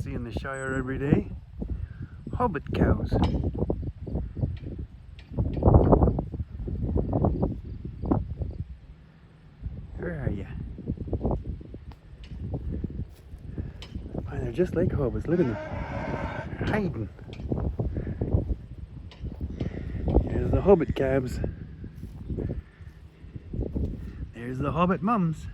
see in the Shire every day. Hobbit cows. Where are you? They're just like hobbits. Look at them. They're hiding. There's the hobbit calves. There's the hobbit mums.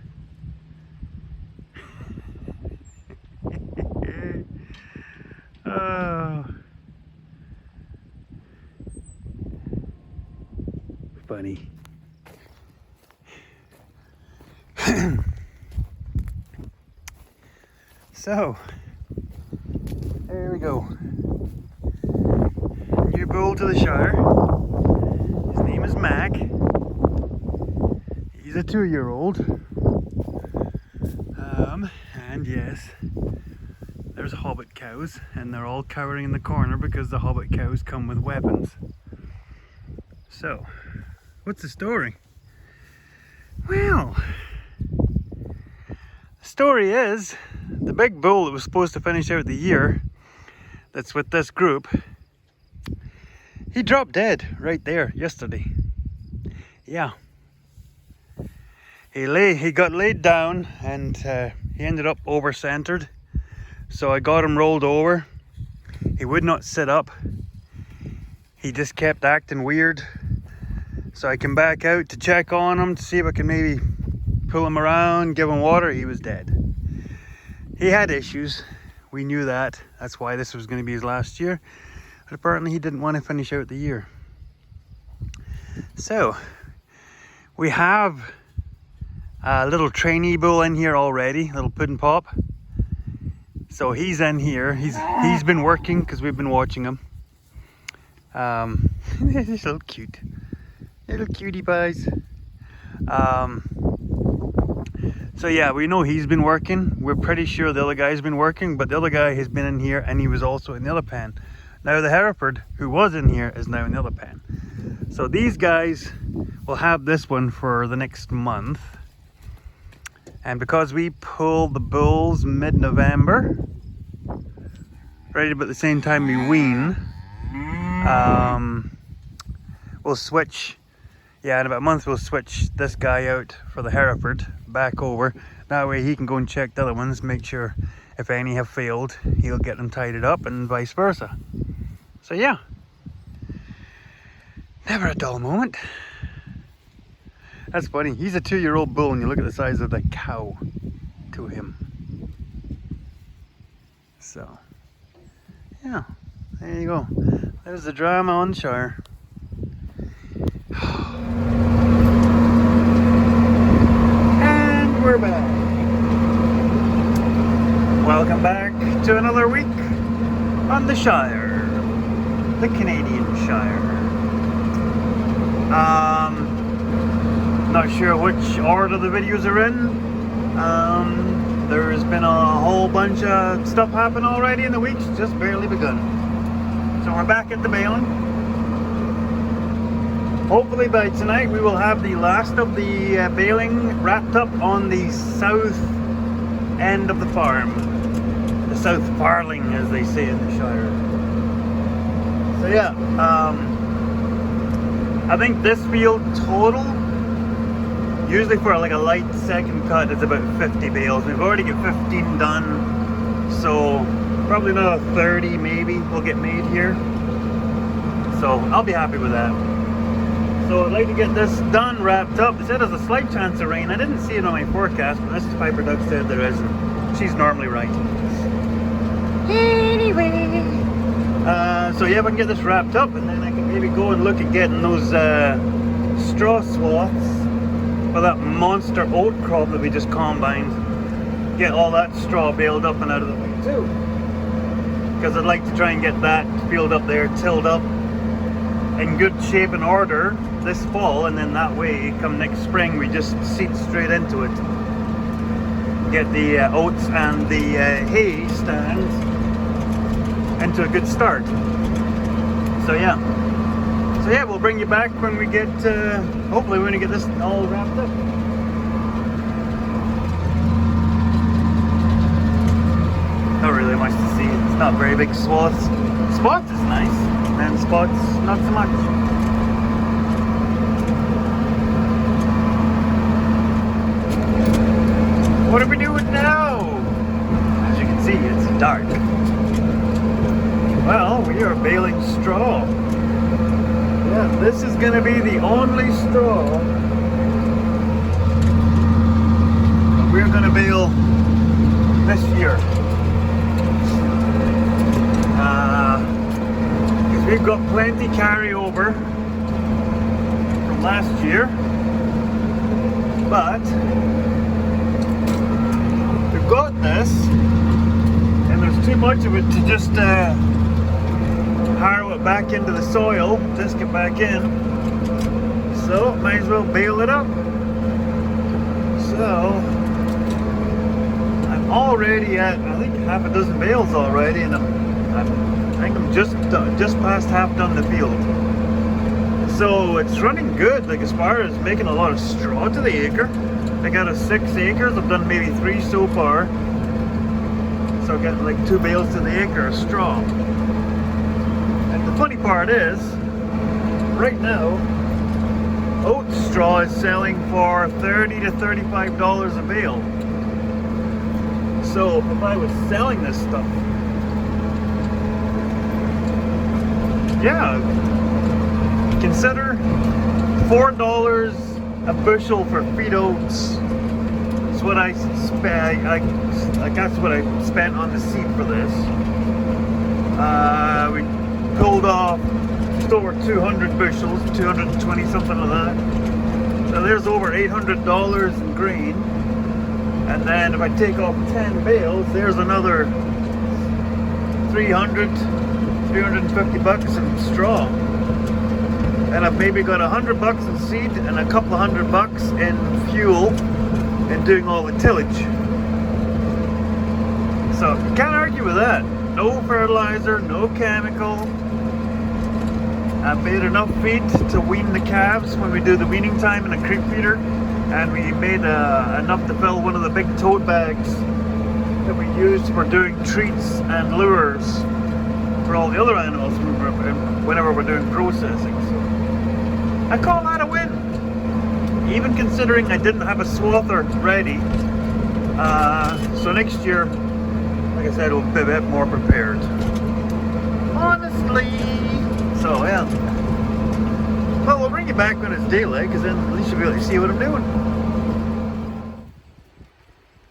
Oh, funny. So, there we go. New bull to the Shire. His name is Mac. He's a 2-year-old. And yes, there's hobbit cows, and they're all cowering in the corner because the hobbit cows come with weapons. So, what's the story? Well, the story is the big bull that was supposed to finish out the year, that's with this group, he dropped dead right there yesterday. Yeah. He got laid down and he ended up over-centered. So I got him rolled over. He would not sit up. He just kept acting weird. So I came back out to check on him to see if I could maybe pull him around, give him water. He was dead. He had issues. We knew that. That's why this was going to be his last year. But apparently he didn't want to finish out the year. So we have a little trainee bull in here already, little pudding pop. So he's in here. He's been working because we've been watching him. He's so cute. Little cutie pies. So yeah, we know he's been working. We're pretty sure the other guy's been working, but the other guy has been in here and he was also in the other pen. Now the Hereford, who was in here, is now in the other pen. So these guys will have this one for the next month. And because we pulled the bulls mid-November, right about the same time we wean, we'll switch. Yeah, in about a month we'll switch this guy out for the Hereford back over. That way he can go and check the other ones, make sure if any have failed, he'll get them tidied up and vice versa. So yeah, never a dull moment. That's funny. He's a 2-year-old bull and you look at the size of the cow to him. So, yeah, there you go. There's the drama on Shire. And we're back. Welcome back to another week on the Shire, the Canadian Shire. Not sure which order the videos are in. There's been a whole bunch of stuff happen already in the week, just barely begun. So we're back at the baling. Hopefully by tonight we will have the last of the baling wrapped up on the south end of the farm. The south farling, as they say in the Shire. So yeah, I think this field total, usually for like a light second cut, it's about 50 bales. We've already got 15 done, so probably another 30 maybe will get made here. So I'll be happy with that. So I'd like to get this done, wrapped up. They said there's a slight chance of rain. I didn't see it on my forecast, but Mrs. Piper Duck said there isn't. She's normally right. Anyway, so yeah, if I can get this wrapped up, and then I can maybe go and look at getting those straw swaths for that monster oat crop that we just combined. Get all that straw baled up and out of the way too. Because I'd like to try and get that field up there tilled up in good shape and order this fall, and then that way come next spring we just seed straight into it. Get the oats and the hay stand into a good start. So yeah, we'll bring you back when we get hopefully when we get this all wrapped up. Not really. really much to see. It's not very big swaths. Spots is nice, and spots not so much. What are we doing now? As you can see, it's dark. Well, we are baling straw. Yeah, this is going to be the only straw we're going to bale this year. Because we've got plenty carryover from last year, but we've got this, and there's too much of it to just harrow it back into the soil, disc it back in, so might as well bale it up. So I'm already at, I think, half a dozen bales already, and I think I'm just past half done the field. So it's running good, like as far as making a lot of straw to the acre. I got a 6 acres, I've done maybe 3 so far. So I'm getting like 2 bales to the acre of straw. And the funny part is, right now, oat straw is selling for $30 to $35 a bale. So if I was selling this stuff, yeah, consider $4 a bushel for feed oats. That's what I spent. That's what I spent on the seed for this. We pulled off just over 200 bushels, 220 something like that. So there's over $800 in grain. And then if I take off 10 bales, there's another 350 bucks in straw. And I've maybe got $100 in seed and a couple of $100 in fuel and doing all the tillage. So you can't argue with that. No fertilizer, no chemical. I've made enough feed to wean the calves when we do the weaning time in a creep feeder, and we made enough to fill one of the big tote bags that we used for doing treats and lures for all the other animals whenever we're doing processing. So I call that a win, even considering I didn't have a swather ready. So next year, like I said, we'll be a bit more prepared. Honestly. So yeah. Well, we'll bring you back when it's daylight, because then at least you'll be able to see what I'm doing.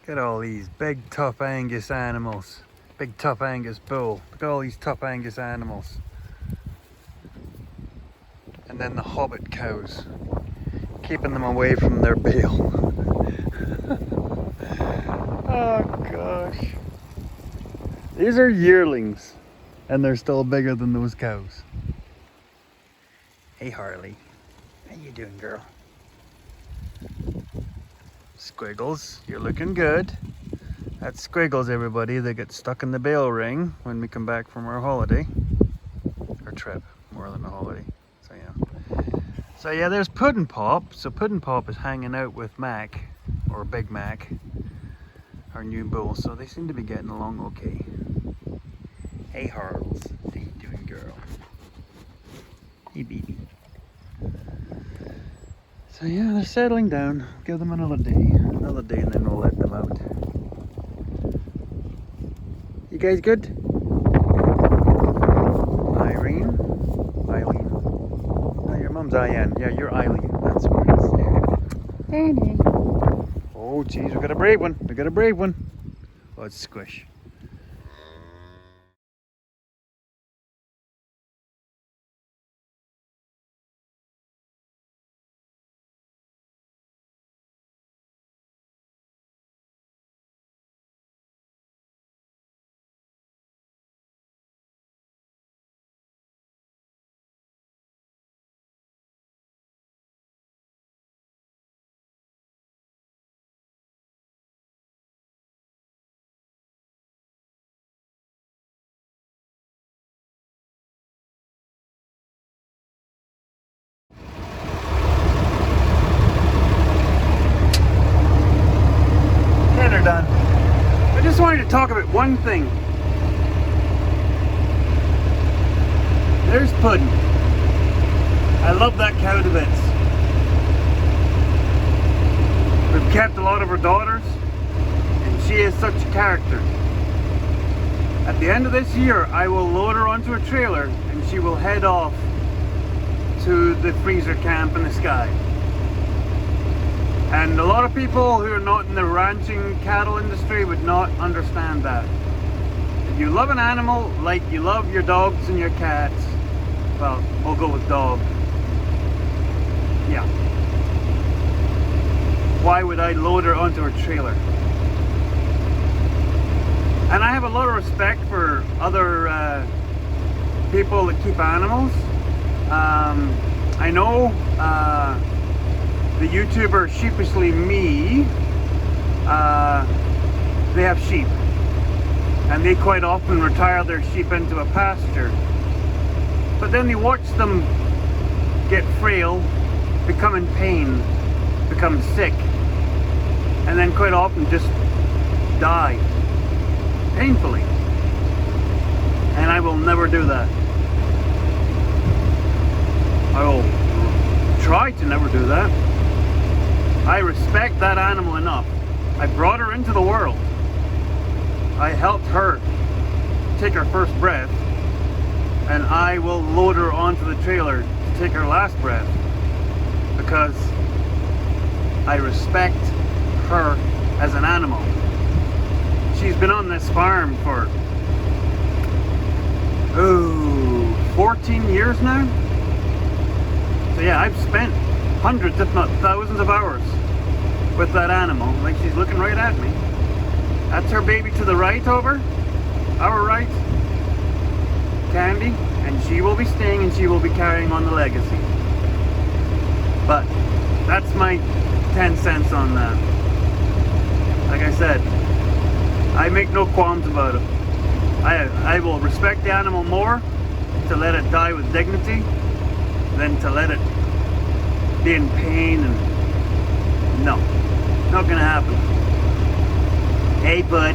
Look at all these big tough Angus animals. Big tough Angus bull. Look at all these tough Angus animals. And then the Hobbit cows, keeping them away from their bale. Oh gosh. These are yearlings, and they're still bigger than those cows. Hey Harley, how you doing, girl? Squiggles, you're looking good. That's Squiggles, everybody. They get stuck in the bale ring when we come back from our holiday. Our trip, more than a holiday. So yeah, there's Puddin' Pop. So Puddin' Pop is hanging out with Mac, or Big Mac, our new bull. So they seem to be getting along okay. Hey Harls, how you doing, girl? Hey baby. So yeah, they're settling down. Give them another day, and then we'll let them out. You guys good? Eileen? No, your mum's Ian. Yeah, you're Eileen. That's what it is. Danny. Oh geez, we got a brave one. Oh, it's Squish. Done. I just wanted to talk about one thing. There's Puddin'. I love that cow to bits. We've kept a lot of her daughters, and she is such a character. At the end of this year, I will load her onto a trailer, and she will head off to the freezer camp in the sky. And a lot of people who are not in the ranching cattle industry would not understand that. If you love an animal like you love your dogs and your cats, well, we'll go with dog. Yeah. Why would I load her onto a trailer? And I have a lot of respect for other people that keep animals. I know the YouTuber Sheepishly Me, they have sheep. And they quite often retire their sheep into a pasture. But then they watch them get frail, become in pain, become sick, and then quite often just die painfully. And I will never do that. I will try to never do that. I respect that animal enough. I brought her into the world. I helped her take her first breath, and I will load her onto the trailer to take her last breath, because I respect her as an animal. She's been on this farm for 14 years now. So yeah, I've spent hundreds if not thousands of hours with that animal. Like, she's looking right at me. That's her baby to the right over, our right, Candy, and she will be staying and she will be carrying on the legacy. But that's my 10 cents on that. Like I said, I make no qualms about it. I will respect the animal more to let it die with dignity than to let it be in pain. And no, not gonna happen. Hey, bud.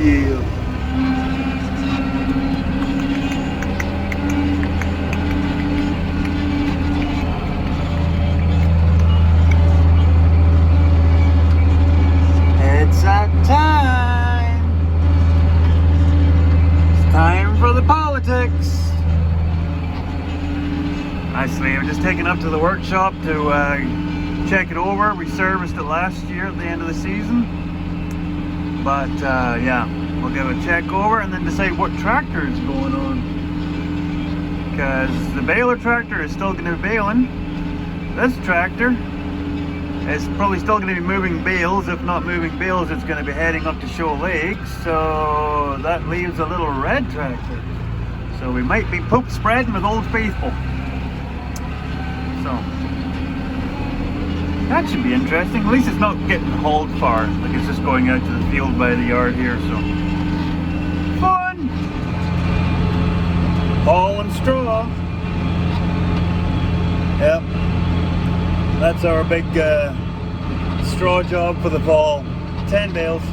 Yeah. It's that time. It's time for the politics. Nicely, I'm just taking up to the workshop to check it over. We serviced it last year at the end of the season. But yeah, we'll give a check over and then decide what tractor is going on. Because the baler tractor is still going to be baling. This tractor is probably still going to be moving bales. If not moving bales, it's going to be heading up to Shoal Lake. So that leaves a little red tractor. So we might be poop spreading with Old Faithful. So that should be interesting. At least it's not getting hauled far. Like, it's just going out to the field by the yard here, so. Fun! Hauling straw. Yep. That's our big straw job for the fall. 10 bales.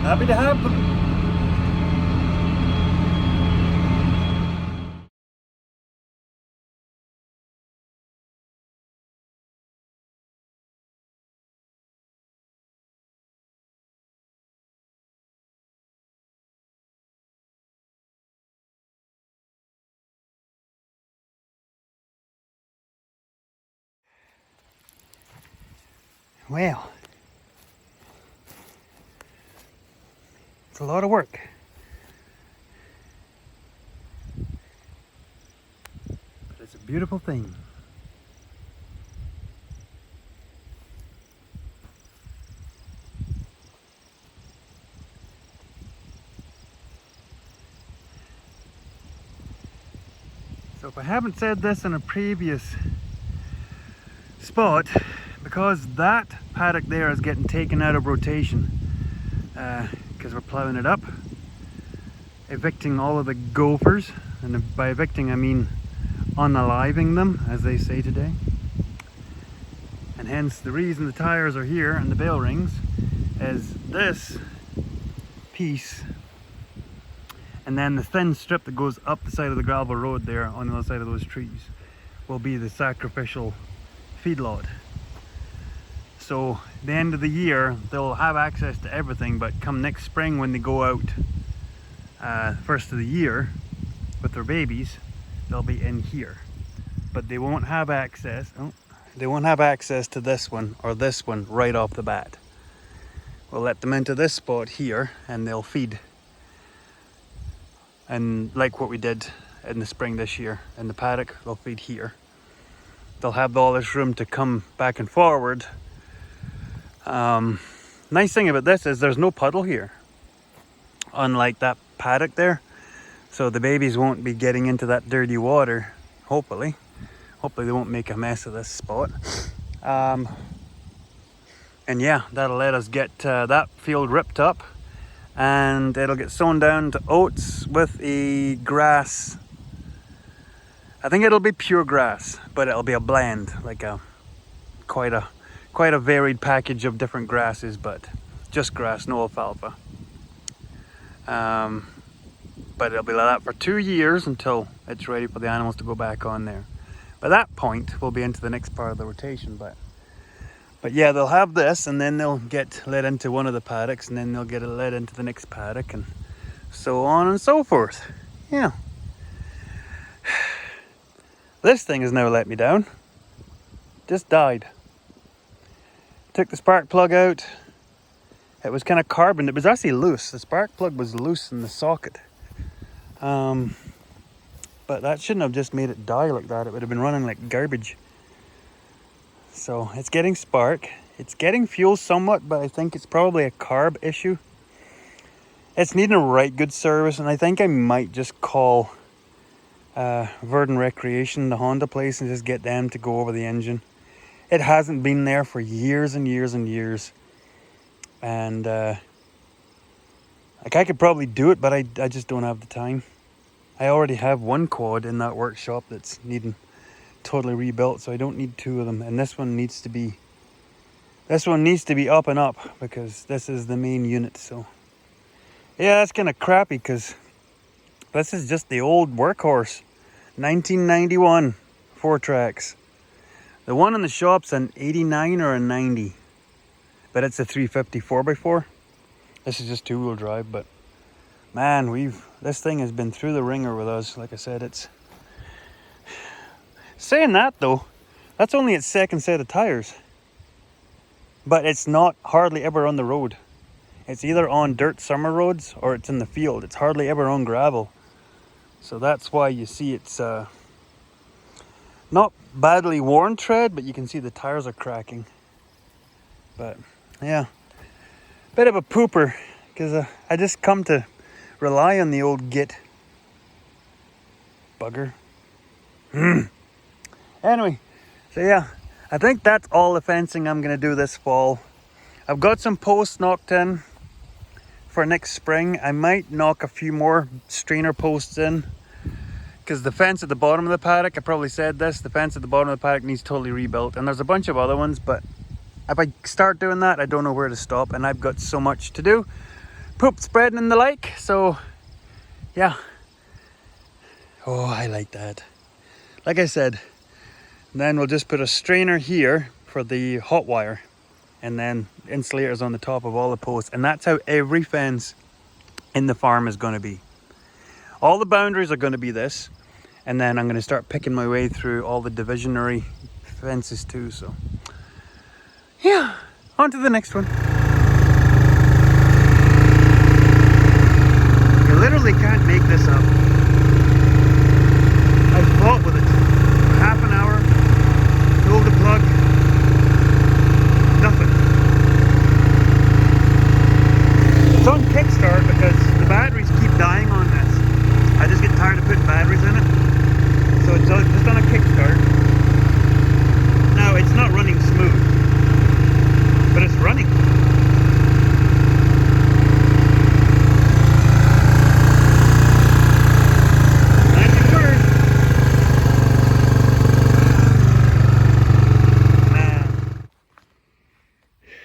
Happy to have them. Well, it's a lot of work. But it's a beautiful thing. So if I haven't said this in a previous spot, because that paddock there is getting taken out of rotation, because we're plowing it up, evicting all of the gophers, and by evicting I mean unaliving them, as they say today. And hence the reason the tires are here and the bale rings is this piece And then the thin strip that goes up the side of the gravel road there on the other side of those trees will be the sacrificial feedlot. So the end of the year they'll have access to everything, but come next spring when they go out first of the year with their babies, they'll be in here. But they won't have access, they won't have access to this one or this one right off the bat. We'll let them into this spot here and they'll feed. And like what we did in the spring this year in the paddock, they'll feed here. They'll have all this room to come back and forward. Nice thing about this is there's no puddle here, unlike that paddock there. So the babies won't be getting into that dirty water, hopefully. Hopefully they won't make a mess of this spot. And yeah, that'll let us get that field ripped up. And it'll get sown down to oats with a grass. I think it'll be pure grass, but it'll be a blend, like quite a varied package of different grasses, but just grass, no alfalfa. But it'll be like that for 2 years until it's ready for the animals to go back on there. By that point, we'll be into the next part of the rotation, but yeah, they'll have this, and then they'll get led into one of the paddocks, and then they'll get led into the next paddock, and so on and so forth. Yeah. This thing has never let me down. Just died. Took the spark plug out. It was kind of carbon. It was actually loose. The spark plug was loose in the socket. But that shouldn't have just made it die like that. It would have been running like garbage. So it's getting spark. It's getting fuel somewhat, but I think it's probably a carb issue. It's needing a right good service, and I think I might just call Verdun Recreation, the Honda place, and just get them to go over the engine. It hasn't been there for years and years and years. And like I could probably do it, but I just don't have the time. I already have one quad in that workshop that's needing totally rebuilt, so I don't need two of them. And this one needs to be up and up because this is the main unit. So yeah, that's kind of crappy because this is just the old workhorse 1991 4 tracks. The one in the shop's an 89 or a 90, but it's a 350 4x4. This is just 2-wheel drive, but man, this thing has been through the ringer with us. Like I said, it's saying that though, that's only its second set of tires, but it's not hardly ever on the road. It's either on dirt summer roads or it's in the field. It's hardly ever on gravel. So that's why you see it's not badly worn tread, but you can see the tires are cracking. But yeah, bit of a pooper because I just come to rely on the old Git. Bugger. Anyway, so yeah, I think that's all the fencing I'm going to do this fall. I've got some posts knocked in for next spring. I might knock a few more strainer posts in because the fence at the bottom of the paddock, I probably said this, the fence at the bottom of the paddock needs totally rebuilt. And there's a bunch of other ones, but if I start doing that, I don't know where to stop, and I've got so much to do. Poop spreading and the like, so yeah. Oh, I like that. Like I said, then we'll just put a strainer here for the hot wire, and then insulators on the top of all the posts, and that's how every fence in the farm is going to be. All the boundaries are going to be this, and then I'm going to start picking my way through all the divisionary fences too. So yeah, on to the next one. You literally can't make this up. I fought with it for half an hour, pulled the plug, nothing. It's on kickstart because the batteries keep dying on this. I just get tired of putting batteries in it, so it's just on a kickstart. Now it's not running smooth, but it's running.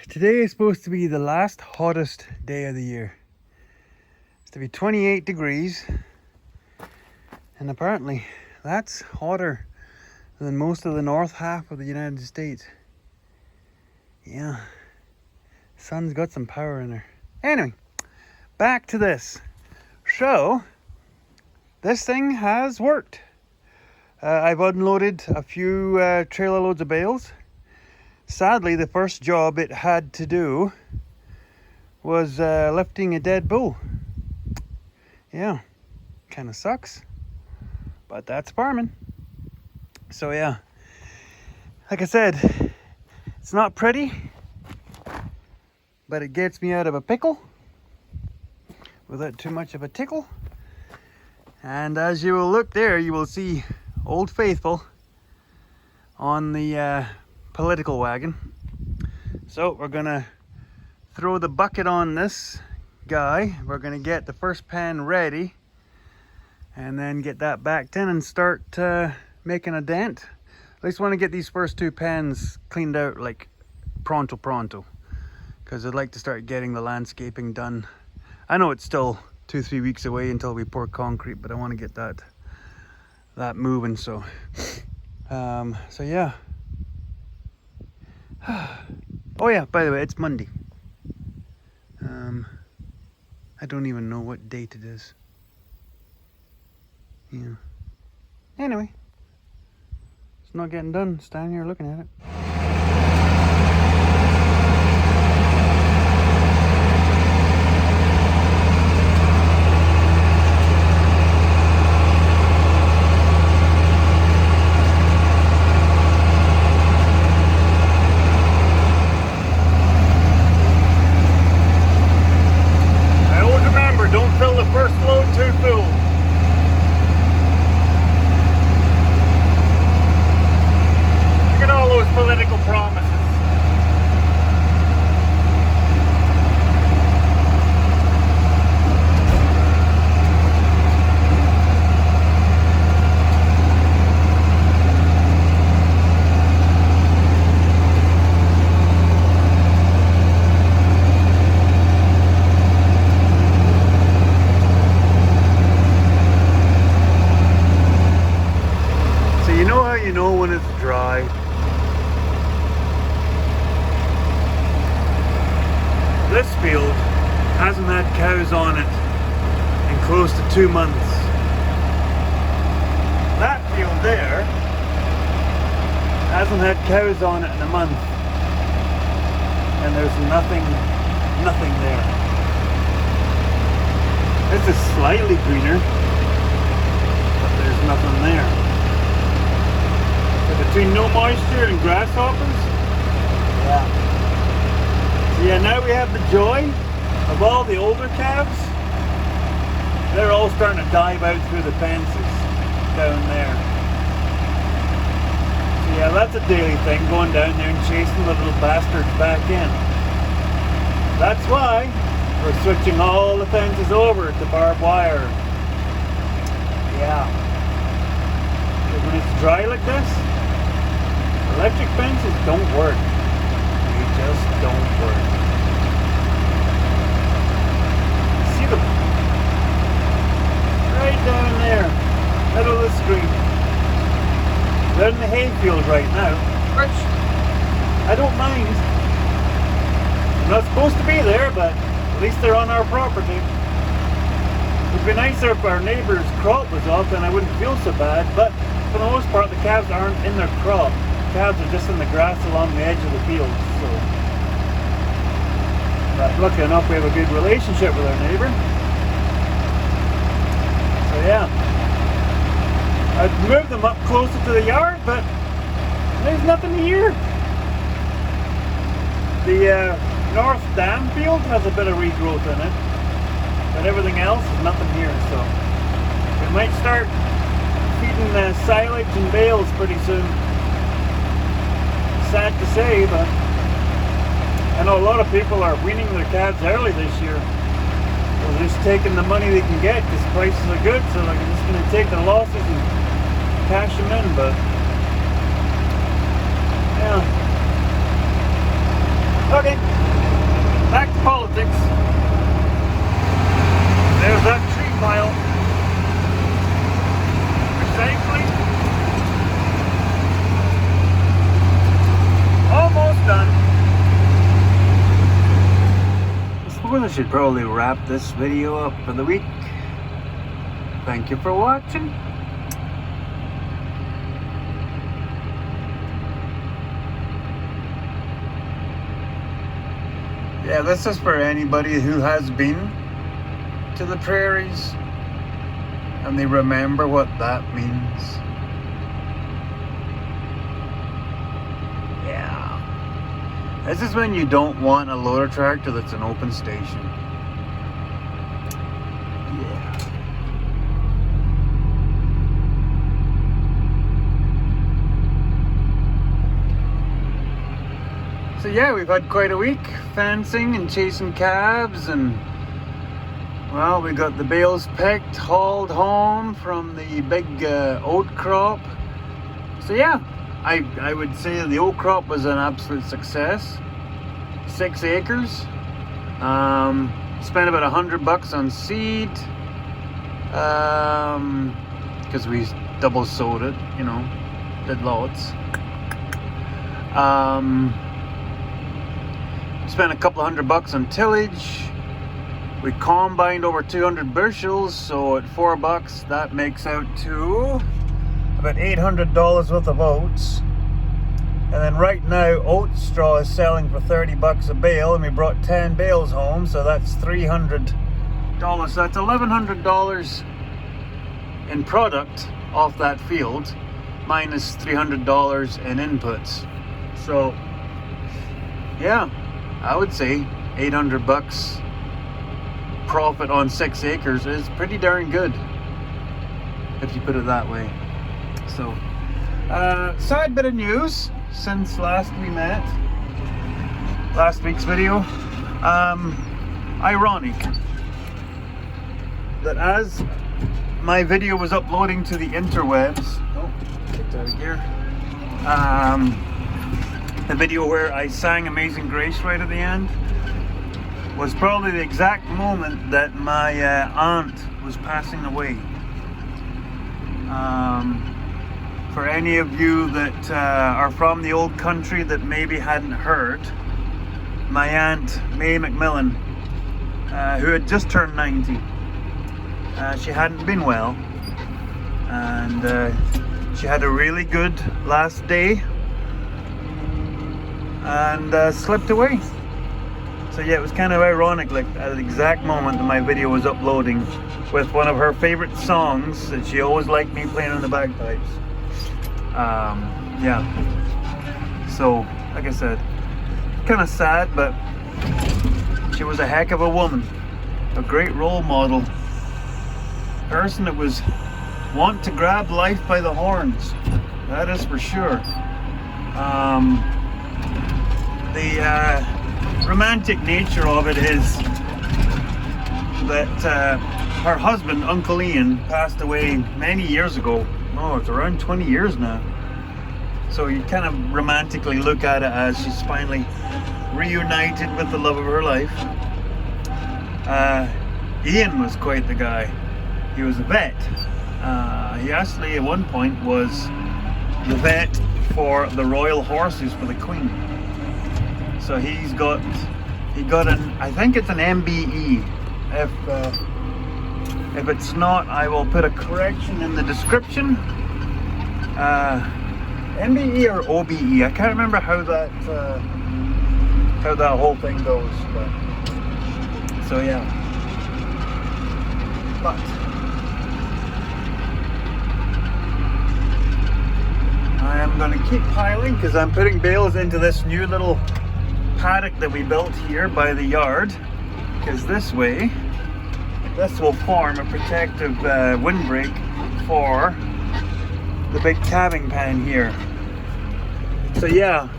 Today is supposed to be the last hottest day of the year. It's to be 28 degrees. And apparently that's hotter than most of the north half of the United States. Yeah, sun's got some power in there. Anyway, back to this. So, this thing has worked. I've unloaded a few trailer loads of bales. Sadly, the first job it had to do was lifting a dead bull. Yeah, kind of sucks, but that's farming. So yeah, like I said, it's not pretty, but it gets me out of a pickle without too much of a tickle. And as you will look there, you will see Old Faithful on the political wagon. So we're gonna throw the bucket on this guy. We're gonna get the first pan ready and then get that backed in and start making a dent. At least want to get these first two pans cleaned out like pronto, because I'd like to start getting the landscaping done. I know it's still 2-3 weeks away until we pour concrete, but I want to get that moving. So so yeah. Oh yeah, by the way, it's Monday. I don't even know what date it is. Yeah. Anyway, it's not getting done. Standing here looking at it. This field hasn't had cows on it in close to 2 months. That field there hasn't had cows on it in a month. And there's nothing there. This is slightly greener, but there's nothing there. So between no moisture and grasshoppers, yeah. Yeah, now we have the joy of all the older calves. They're all starting to dive out through the fences down there. So yeah, that's a daily thing, going down there and chasing the little bastards back in. That's why we're switching all the fences over to barbed wire. Yeah. Because when it's dry like this, electric fences don't work. Just don't work. See them? Right down there, middle of the street. They're in the hayfield right now, which I don't mind. They're not supposed to be there, but at least they're on our property. It would be nicer if our neighbour's crop was off, then I wouldn't feel so bad, but for the most part the calves aren't in their crop. Calves are just in the grass along the edge of the field. So, but lucky enough we have a good relationship with our neighbour. So yeah, I'd move them up closer to the yard, but there's nothing here. The North Dam field has a bit of regrowth in it, but everything else is nothing here. So we might start feeding silage and bales pretty soon. Sad to say, but I know a lot of people are weaning their calves early this year. They're just taking the money they can get because prices are good, so they're just going to take their losses and cash them in. But yeah, okay, back to politics. There's that tree pile. Recycling. Almost done. I suppose I should probably wrap this video up for the week. Thank you for watching. Yeah, this is for anybody who has been to the prairies and they remember what that means. Yeah. This is when you don't want a loader tractor that's an open station. Yeah. So yeah, we've had quite a week fencing and chasing calves, and well, we got the bales picked, hauled home from the big oat crop. So yeah, I would say the oat crop was an absolute success. 6 acres. Spent about $100 on seed, because we double sowed it, you know, did lots. Spent a couple $100 on tillage. We combined over 200 bushels, so at $4 that makes out to about $800 worth of oats. And then right now oat straw is selling for $30 a bale, and we brought 10 bales home, so that's $300. So that's $1,100 in product off that field, minus $300 in inputs. So yeah, I would say $800 profit on 6 acres is pretty darn good, if you put it that way. So sad bit of news since last we met, last week's video. Ironic that as my video was uploading to the interwebs, kicked out of gear, the video where I sang Amazing Grace right at the end was probably the exact moment that my aunt was passing away. For any of you that are from the old country that maybe hadn't heard, my aunt May McMillan, who had just turned 90, she hadn't been well, and she had a really good last day and slipped away. So yeah, it was kind of ironic, like at the exact moment that my video was uploading, with one of her favorite songs that she always liked me playing on the bagpipes. Yeah, so like I said, kind of sad, but she was a heck of a woman, a great role model, person that was want to grab life by the horns, that is for sure. The romantic nature of it is that her husband, Uncle Ian, passed away many years ago. Oh, it's around 20 years now. So you kind of romantically look at it as she's finally reunited with the love of her life. Ian was quite the guy. He was a vet. He actually at one point was the vet for the royal horses for the Queen. So he got an, I think it's an MBE. If it's not, I will put a correction in the description. MBE or OBE, I can't remember how that whole thing goes. But so yeah. But I am going to keep piling because I'm putting bales into this new little paddock that we built here by the yard, because this way this will form a protective windbreak for the big calving pen here. So yeah,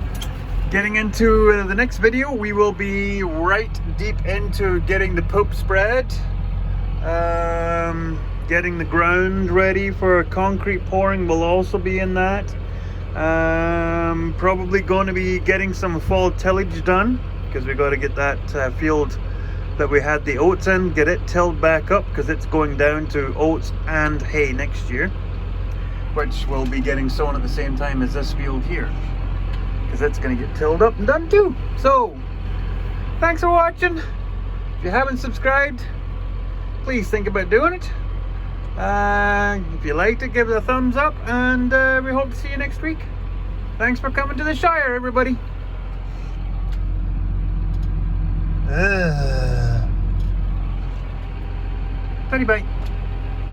getting into the next video, we will be right deep into getting the poop spread, getting the ground ready for concrete pouring will also be in that. Probably going to be getting some fall tillage done, because we've got to get that field that we had the oats in, get it tilled back up because it's going down to oats and hay next year, which will be getting sown at the same time as this field here, because it's going to get tilled up and done too. So thanks for watching. If you haven't subscribed, please think about doing it. If you liked it, give it a thumbs up, and we hope to see you next week. Thanks for coming to the Shire, everybody. Bye bye.